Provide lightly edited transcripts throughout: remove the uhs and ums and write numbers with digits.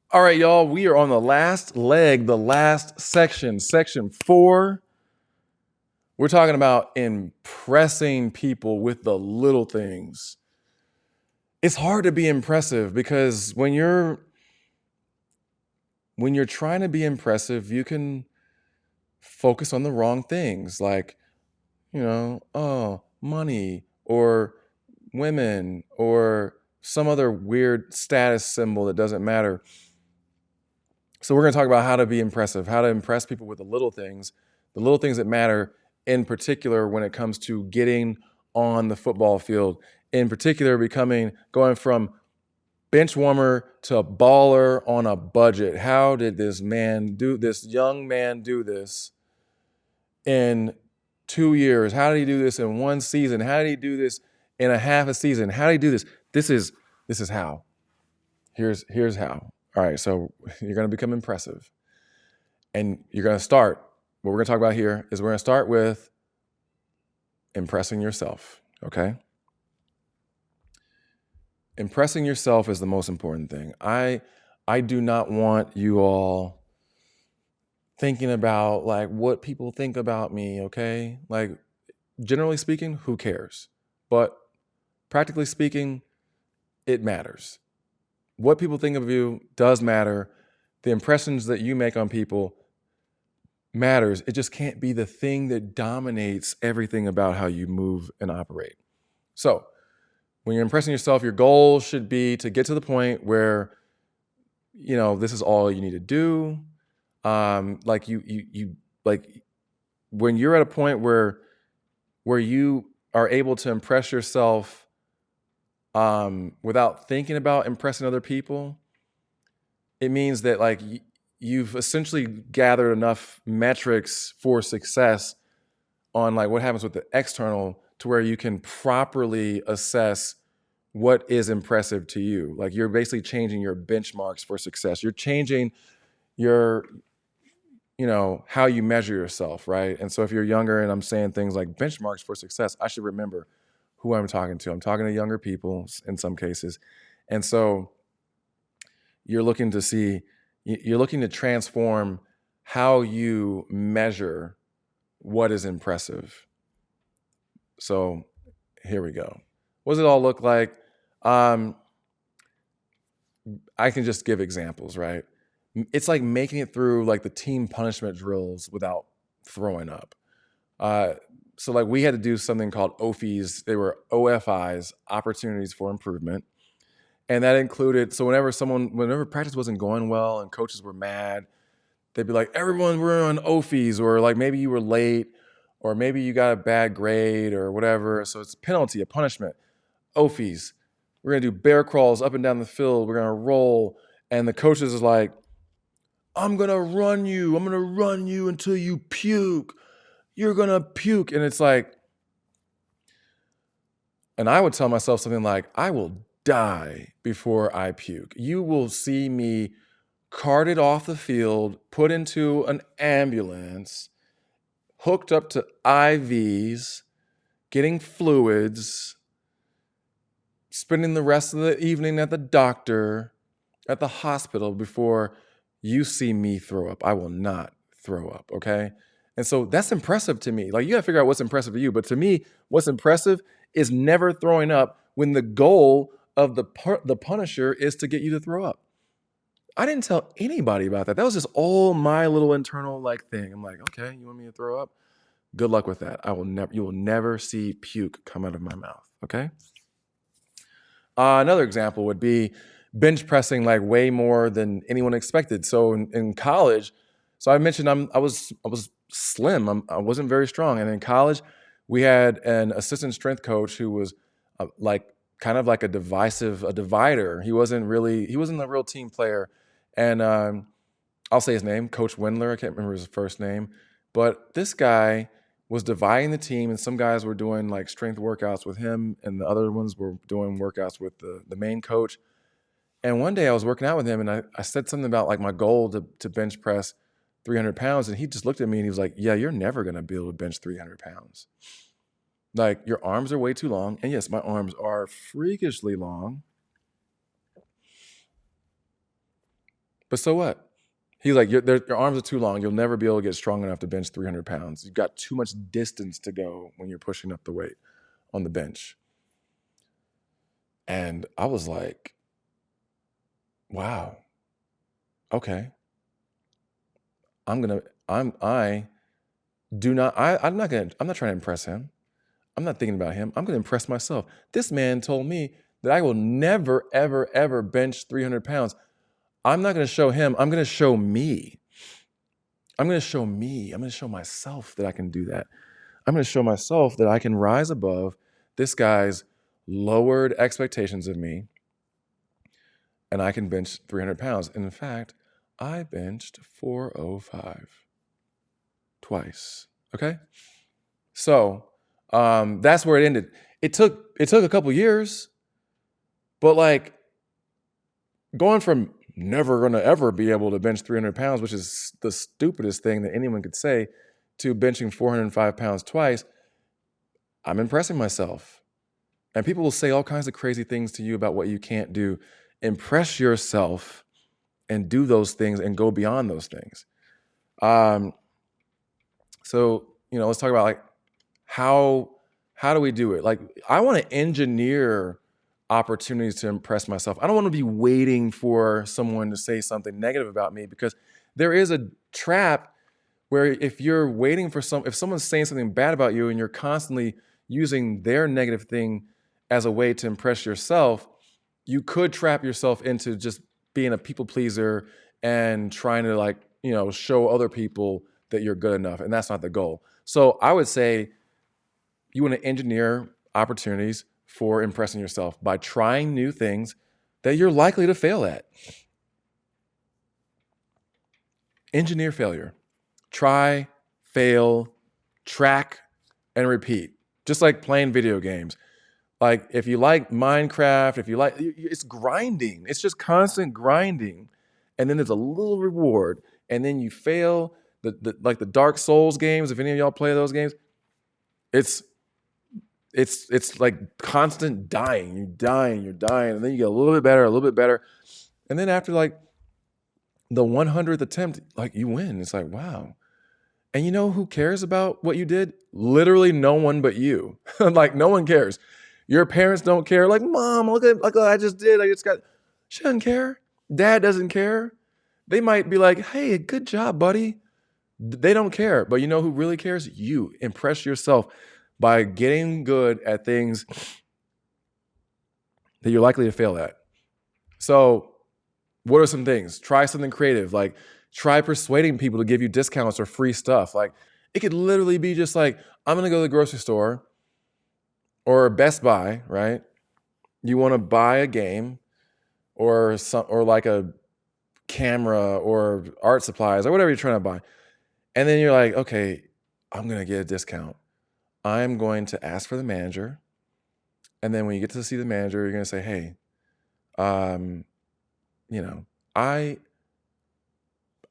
All right, y'all, we are on the last leg, the last section, section 4. We're talking about impressing people with the little things. It's hard to be impressive because when you're trying to be impressive, you can focus on the wrong things like, money or women or some other weird status symbol that doesn't matter. So we're going to talk about how to be impressive, how to impress people with the little things that matter, in particular when it comes to getting on the football field, in particular going from bench warmer to a baller on a budget. How did this young man do this in 2 years? How did he do this in one season? How did he do this in a half a season? How did he do this? This is how. Here's how. All right, so you're going to become impressive. And you're going to start, what we're going to talk about here is we're going to start with impressing yourself, okay? Impressing yourself is the most important thing. I do not want you all thinking about like what people think about me, okay? Like generally speaking, who cares? But practically speaking, it matters. What people think of you does matter. The impressions that you make on people matters. It just can't be the thing that dominates everything about how you move and operate. So when you're impressing yourself, your goal should be to get to the point where, this is all you need to do. Like when you're at a point where you are able to impress yourself without thinking about impressing other people, it means that like you've essentially gathered enough metrics for success on like what happens with the external to where you can properly assess what is impressive to you. Like you're basically changing your benchmarks for success. You're changing your, how you measure yourself, right? And so if you're younger and I'm saying things like benchmarks for success, I should remember who I'm talking to. I'm talking to younger people in some cases. And so you're looking to transform how you measure what is impressive. So here we go. What does it all look like? I can just give examples, right? It's like making it through like the team punishment drills without throwing up. So like we had to do something called OFIs. They were OFIs, opportunities for improvement. And that included, so whenever practice wasn't going well and coaches were mad, they'd be like, everyone, we're on OFIs, or like maybe you were late, or maybe you got a bad grade or whatever. So it's a penalty, a punishment. OFIs. We're going to do bear crawls up and down the field. We're going to roll. And the coaches is like, I'm going to run you. I'm going to run you until you puke. You're going to puke. And it's like, and I would tell myself something like, I will die before I puke. You will see me carted off the field, put into an ambulance, hooked up to IVs, getting fluids, spending the rest of the evening at the doctor, at the hospital before you see me throw up. I will not throw up, okay? And so that's impressive to me. Like you gotta figure out what's impressive to you. But to me, what's impressive is never throwing up when the goal of the punisher is to get you to throw up. I didn't tell anybody about that. That was just all my little internal like thing. I'm like, okay, you want me to throw up? Good luck with that. You will never see puke come out of my mouth, okay? Another example would be bench pressing like way more than anyone expected. So in college, so I mentioned I was slim. I wasn't very strong, and in college, we had an assistant strength coach who was like kind of like a divider. He wasn't a real team player, and I'll say his name, Coach Wendler. I can't remember his first name, but this guy was dividing the team, and some guys were doing like strength workouts with him, and the other ones were doing workouts with the main coach. And one day I was working out with him, and I said something about like my goal to bench press 300 pounds, and he just looked at me and he was like, yeah, you're never going to be able to bench 300 pounds. Like your arms are way too long. And yes, my arms are freakishly long. But so what? He's like, your arms are too long. You'll never be able to get strong enough to bench 300 pounds. You've got too much distance to go when you're pushing up the weight on the bench. And I was like, wow, okay. I'm not trying to impress him. I'm not thinking about him. I'm going to impress myself. This man told me that I will never, ever, ever bench 300 pounds. I'm not going to show him. I'm going to show me. I'm going to show me. I'm going to show myself that I can do that. I'm going to show myself that I can rise above this guy's lowered expectations of me, and I can bench 300 pounds. And in fact, I benched 405 twice. Okay? So that's where it ended. It took a couple years, but like going from never gonna ever be able to bench 300 pounds, which is the stupidest thing that anyone could say, to benching 405 pounds twice, I'm impressing myself. And people will say all kinds of crazy things to you about what you can't do. Impress yourself and do those things and go beyond those things. So, let's talk about like how do we do it? Like, I want to engineer opportunities to impress myself. I don't want to be waiting for someone to say something negative about me, because there is a trap where if you're waiting for if someone's saying something bad about you and you're constantly using their negative thing as a way to impress yourself, you could trap yourself into just being a people pleaser and trying to show other people that you're good enough. And that's not the goal. So I would say you want to engineer opportunities for impressing yourself by trying new things that you're likely to fail at. Engineer failure. Try, fail, track, and repeat. Just like playing video games. Like if you like Minecraft, it's grinding. It's just constant grinding. And then there's a little reward. And then you fail. Like the Dark Souls games, if any of y'all play those games, it's like constant dying. You're dying, and then you get a little bit better. And then after like the 100th attempt, like you win. It's like, wow. And you know who cares about what you did? Literally no one but you. Like no one cares. Your parents don't care. Like, Mom, look at what I just did. She doesn't care. Dad doesn't care. They might be like, hey, good job, buddy. They don't care. But you know who really cares? You. Impress yourself by getting good at things that you're likely to fail at. So what are some things? Try something creative. Like try persuading people to give you discounts or free stuff. Like it could literally be just like, I'm going to go to the grocery store or Best Buy, right? You want to buy a game or like a camera or art supplies or whatever you're trying to buy. And then you're like, okay, I'm going to get a discount. I'm going to ask for the manager. And then when you get to see the manager, you're going to say, hey, I don't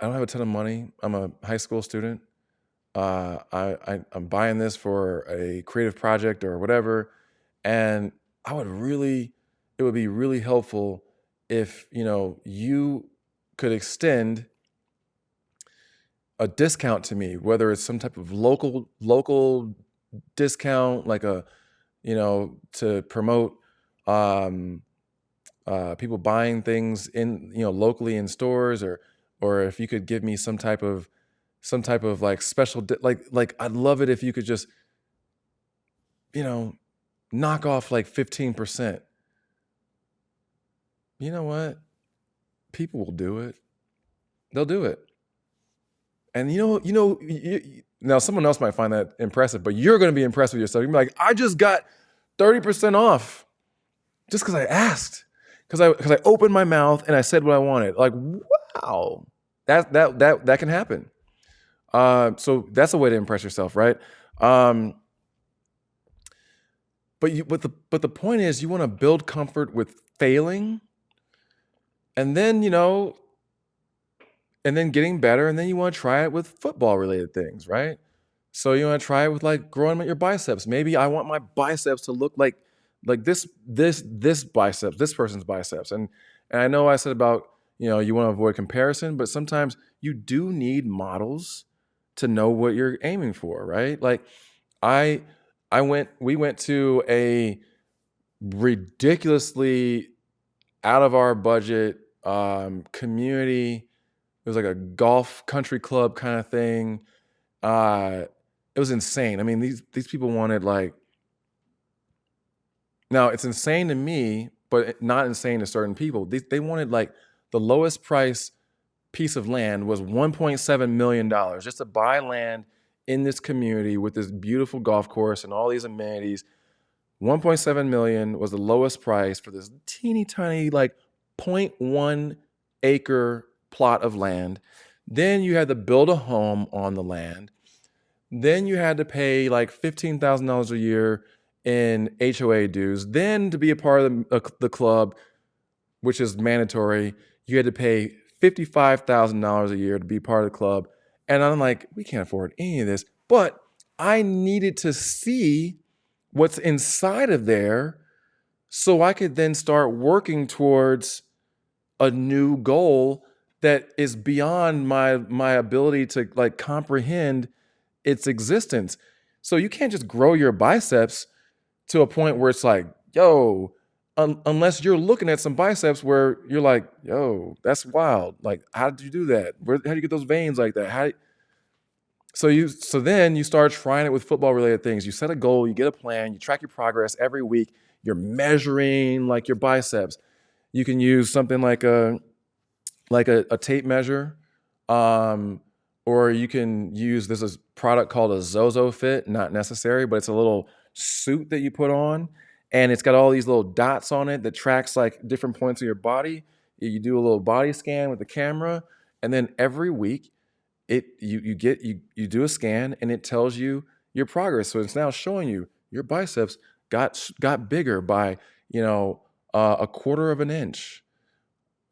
have a ton of money. I'm a high school student. I'm buying this for a creative project or whatever. And it would be really helpful if, you could extend a discount to me, whether it's some type of local discount, like to promote people buying things in, locally in stores, or if you could give me some type of like special, like I'd love it if you could just, knock off like 15%. You know what? People will do it. They'll do it. And now someone else might find that impressive, but you're going to be impressed with yourself. You're going to be like, I just got 30% off just because I asked, because I opened my mouth and I said what I wanted. Like, wow, that can happen. So that's a way to impress yourself, right? But the point is, you want to build comfort with failing, and then and then getting better, and then you want to try it with football related things, right? So you want to try it with like growing your biceps. Maybe I want my biceps to look like this biceps, this person's biceps. And I know I said about, You want to avoid comparison, but sometimes you do need models to know what you're aiming for, right? Like we went to a ridiculously out of our budget community. It was like a golf country club kind of thing. It was insane. I mean, these people wanted like, now it's insane to me, but not insane to certain people. They wanted like the lowest price piece of land was $1.7 million just to buy land in this community with this beautiful golf course and all these amenities. 1.7 million was the lowest price for this teeny tiny like zero point 0.1 acre plot of land. Then you had to build a home on the land. Then you had to pay like $15,000 a year in HOA dues. Then to be a part of the club, which is mandatory, you had to pay $55,000 a year to be part of the club. And I'm like, we can't afford any of this. But I needed to see what's inside of there so I could then start working towards a new goal that is beyond my ability to like comprehend its existence. So you can't just grow your biceps to a point where it's like, yo, unless you're looking at some biceps where you're like, yo, that's wild. Like, how did you do that? How do you get those veins like that? So then you start trying it with football related things. You set a goal, you get a plan, you track your progress every week. You're measuring like your biceps. You can use something like a tape measure, or you can use this product called a Zozo Fit. Not necessary, but it's a little suit that you put on, and it's got all these little dots on it that tracks like different points of your body. You do a little body scan with the camera, and then every week you do a scan, and it tells you your progress. So it's now showing you your biceps got bigger by a quarter of an inch.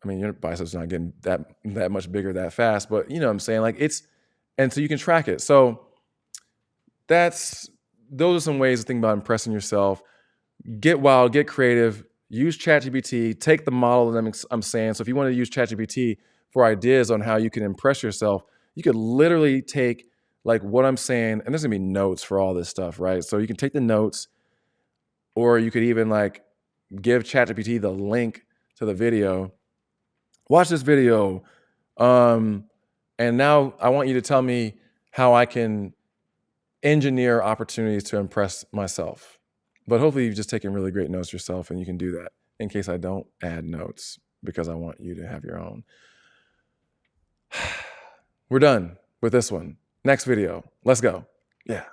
I mean, your biceps not getting that much bigger that fast, but you know what I'm saying? Like and so you can track it. So those are some ways to think about impressing yourself. Get wild, get creative, use ChatGPT, take the model that I'm saying. So if you want to use ChatGPT for ideas on how you can impress yourself, you could literally take like what I'm saying, and there's gonna be notes for all this stuff, right? So you can take the notes, or you could even like give ChatGPT the link to the video. Watch this video. And now I want you to tell me how I can engineer opportunities to impress myself. But hopefully you've just taken really great notes yourself, and you can do that in case I don't add notes because I want you to have your own. We're done with this one. Next video. Let's go. Yeah.